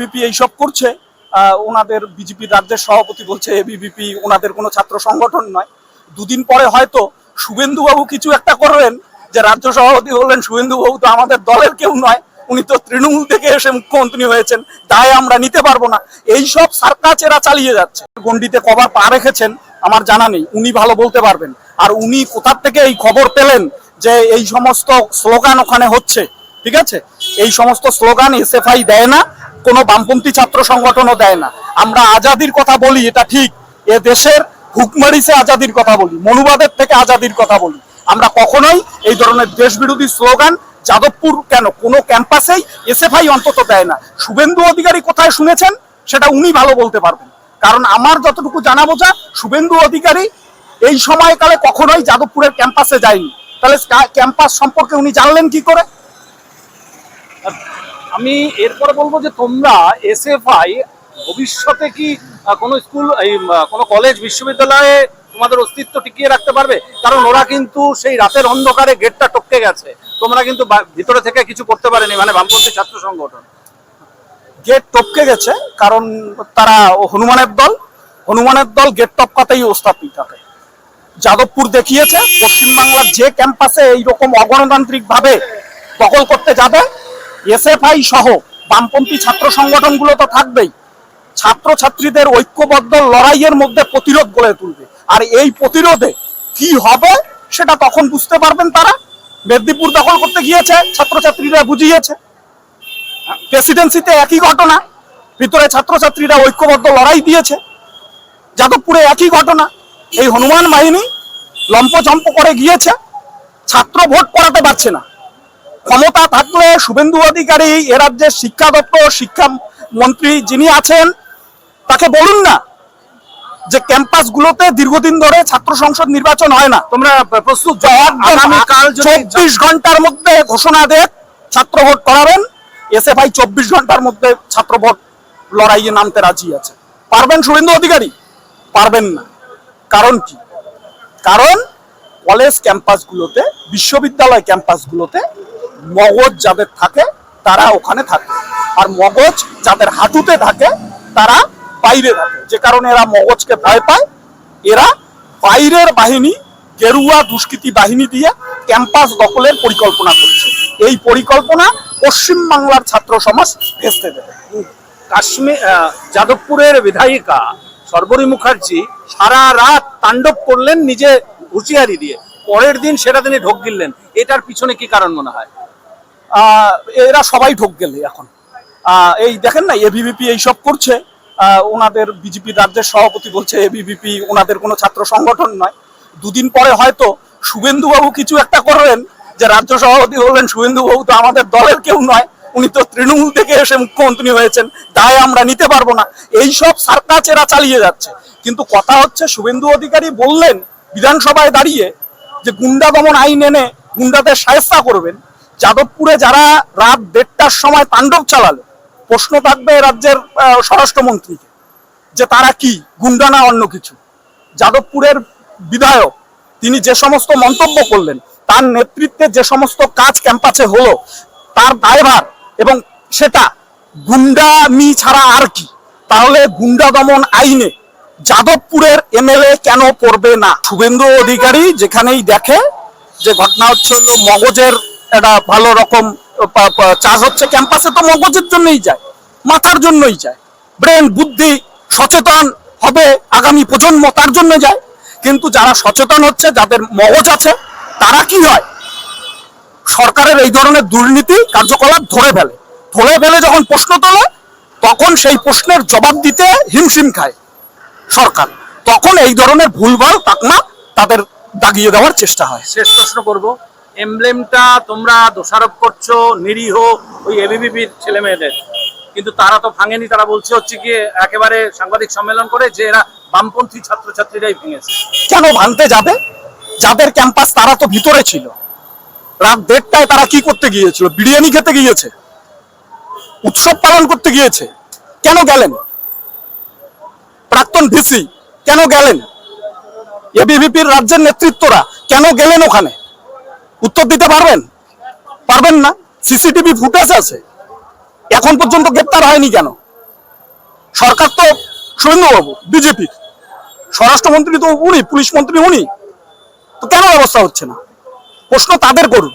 BJP এইসব করছে। ওনাদের বিজেপি রাজ্যের সভাপতি বলছে এবিভিপি ওনাদের কোনো ছাত্র সংগঠন নয়। দুদিন পরে হয়তো শুভেন্দুবাবু কিছু একটা করবেন, যে রাজ্য সভাপতি বললেন শুভেন্দুবাবু তো আমাদের দলের কেউ নয়, উনি তো তৃণমূল থেকে এসে মুখ্যমন্ত্রী হয়েছেন, দায় আমরা নিতে পারবো না। এইসব সার্কাস এরা চালিয়ে যাচ্ছে। গন্ডিতে কবার পা রেখেছেন আমার জানা নেই, উনি ভালো বলতে পারবেন। আর উনি কোথা থেকে এই খবর পেলেন যে এই সমস্ত স্লোগান ওখানে হচ্ছে? ঠিক আছে, এই সমস্ত স্লোগান এসএফআই দেয় না, কোনো বামপন্থী ছাত্র সংগঠনও দেয় না। আমরা আজাদির কথা বলি, এটা ঠিক, এ দেশের হুকমারিসে আজাদির কথা বলি, মনুবাদের থেকে আজাদির কথা বলি। আমরা কখনোই এই ধরনের দেশবিরোধী স্লোগান যাদবপুর কেন কোনো ক্যাম্পাসেই এসএফআই অন্তত দেয় না। শুভেন্দু অধিকারী কোথায় শুনেছেন সেটা উনি ভালো বলতে পারবেন, কারণ আমার যতটুকু জানা বোঝা শুভেন্দু অধিকারী এই সময়কালে কখনোই যাদবপুরের ক্যাম্পাসে যায়নি। তাহলে ক্যাম্পাস সম্পর্কে উনি জানলেন কি করে? আমি এরপরে বলবো যে তোমরা এসএফআই ভবিষ্যতে কি কোনো স্কুল কোনো কলেজ বিশ্ববিদ্যালয়ে তোমাদের অস্তিত্ব টিকিয়ে রাখতে পারবে? কারণ ওরা কিন্তু সেই রাতের অন্ধকারে গেটটা টপকে গেছে, তোমরা কিন্তু ভিতরে থেকে কিছু করতে পারেনি, মানে বামপন্থী ছাত্র সংগঠন। গেট টপকে গেছে কারণ তারা হনুমানের দল গেট টপকাতেই ওস্তাদ থাকে। যাদবপুর দেখিয়েছে পশ্চিমবাংলার যে ক্যাম্পাসে এইরকম অগণতান্ত্রিক ভাবে দখল করতে যাবে, এসএফআই সহ বামপন্থী ছাত্র সংগঠনগুলো তো থাকবেই, ছাত্রছাত্রীদের ঐক্যবদ্ধ লড়াইয়ের মধ্যে প্রতিরোধ গড়ে তুলবে। আর এই প্রতিরোধে কি হবে সেটা তখন বুঝতে পারবেন তারা। মেদিনীপুর দখল করতে গিয়েছে, ছাত্রছাত্রীরা বুঝিয়েছে। প্রেসিডেন্সিতে একই ঘটনা, ভিতরে ছাত্রছাত্রীরা ঐক্যবদ্ধ লড়াই দিয়েছে। যাদবপুরে একই ঘটনা, এই হনুমান বাহিনী লম্পচম্প করে গিয়েছে, ছাত্র ভোট করাতে পারছে না। ক্ষমতা থাকলে শুভেন্দু অধিকারী এ রাজ্যের শিক্ষা দপ্তর শিক্ষামন্ত্রী যিনি আছেন তাকে বলুন না যে ক্যাম্পাসগুলোতে দীর্ঘদিন ধরে ছাত্র সংসদ নির্বাচন হয় না, তোমরা প্রস্তুত? আগামীকাল 24 ঘন্টার মধ্যে ঘোষণা দেন ছাত্র ভোট করাবেন, এসএফআই 24 ঘন্টার মধ্যে ছাত্র ভোট লড়াইয়ে নামতে রাজি আছে। পারবেন শুভেন্দু অধিকারী? পারবেন না। কারণ কি? কারণ কলেজ ক্যাম্পাসগুলোতে, বিশ্ববিদ্যালয় ক্যাম্পাসগুলোতে মগজ যাদের থাকে তারা ওখানে থাকে, আর মগজ যাদের হাঁটুতে থাকে তারা বাইরে থাকে। যে কারণে এরা মগজকে ভয় পায়, এরা বাইরের বাহিনী, গেরুয়া দুষ্কৃতী বাহিনী দিয়ে ক্যাম্পাস দখলের পরিকল্পনা করছে। এই পরিকল্পনা পশ্চিমবাংলার ছাত্র সমাজ ভেস্তে দেবে। কাশ্মীর যাদবপুরের বিধায়িকা সর্বরী মুখার্জি সারা রাত তাণ্ডব করলেন নিজে হুঁশিয়ারি দিয়ে, পরের দিন সেটা তিনি ঢোক গিললেন। এটার পিছনে কি কারণ মনে হয়? এরা সবাই ঢোক গেলে এখন এই দেখেন না এবিভিপি এইসব করছে। ওনাদের বিজেপি রাজ্যের সভাপতি বলছে এবিভিপি ওনাদের কোনো ছাত্র সংগঠন নয়। দুদিন পরে হয়তো শুভেন্দুবাবু কিছু একটা করবেন, যে রাজ্য সভাপতি বললেন শুভেন্দুবাবু তো আমাদের দলের কেউ নয়, উনি তো তৃণমূল থেকে এসে মুখ্যমন্ত্রী হয়েছেন, দায় আমরা নিতে পারবো না। এইসব সার্কাস এরা চালিয়ে যাচ্ছে। কিন্তু কথা হচ্ছে শুভেন্দু অধিকারী বললেন বিধানসভায় দাঁড়িয়ে যে গুন্ডা দমন আইন এনে গুন্ডাদের শায়েস্তা করবেন। যাদবপুরে যারা রাত 1:30টার সময় তাণ্ডব চালালো, প্রশ্ন থাকবে রাজ্যের স্বরাষ্ট্রমন্ত্রীকে যে তারা কি গুন্ডা না অন্য কিছু। যাদবপুরের বিধায়ক তিনি যে সমস্ত মন্তব্য করলেন, তার নেতৃত্বে যে সমস্ত কাজ ক্যাম্পাসে হলো, তার দায়ভার এবং সেটা গুন্ডামি ছাড়া আর কি? তাহলে গুন্ডা দমন আইনে যাদবপুরের এমএলএ কেন পড়বে না? শুভেন্দু অধিকারী যেখানেই দেখে যে ঘটনা হচ্ছে হলো মগজের একটা ভালো রকম চাষ হচ্ছে ক্যাম্পাসে, তো মগজের জন্যই যায়, মাথার জন্যই যায়, ব্রেন বুদ্ধি সচেতন হবে আগামী প্রজন্ম তার জন্য যায়। কিন্তু যারা সচেতন হচ্ছে, যাদের মগজ আছে, তারা কি হয়? সরকারের এই ধরনের দুর্নীতি কার্যকলাপ ধরে ফেলে যখন প্রশ্ন তোলে, তখন সেই প্রশ্নের জবাব দিতে হিমশিম খায় সরকার, তখন এই ধরনের ভুলভাল তাকমা তাদের দাগিয়ে দেওয়ার চেষ্টা হয়। শেষ প্রশ্ন করব, এমব্লেমটা তোমরা দোষারোপ করছো নিরীহ ওই এবিভিপির ছেলে মেয়েদের, কিন্তু তারা তো ভাঙেনি। তারা বলছে হচ্ছে কি একেবারে সাংবাদিক সম্মেলন করে যে এরা বামপন্থী ছাত্রছাত্রীরাই ভেঙেছে। কেন ভাঙতে যাবে? যাদের ক্যাম্পাস তারা তো ভিতরে ছিল। রাত 1:30টায় তারা কি করতে গিয়েছিল? বিরিয়ানি খেতে গিয়েছে, উৎসব পালন করতে গিয়েছে। কেন গেলেন? প্রাক্তন ভিসি কেন গেলেন? এবিভিপির রাজ্যের নেতৃত্বরা কেন গেলেন ওখানে? উত্তর দিতে পারবেন? পারবেন না। সিসিটিভি ফুটেজ আছে, এখন পর্যন্ত গ্রেপ্তার হয়নি কেন? সরকার তো শুভেন্দুবাবু বিজেপির, স্বরাষ্ট্রমন্ত্রী তো উনি, পুলিশ মন্ত্রী উনি, তো কেন ব্যবস্থা হচ্ছে না? প্রশ্ন তাদের করুন।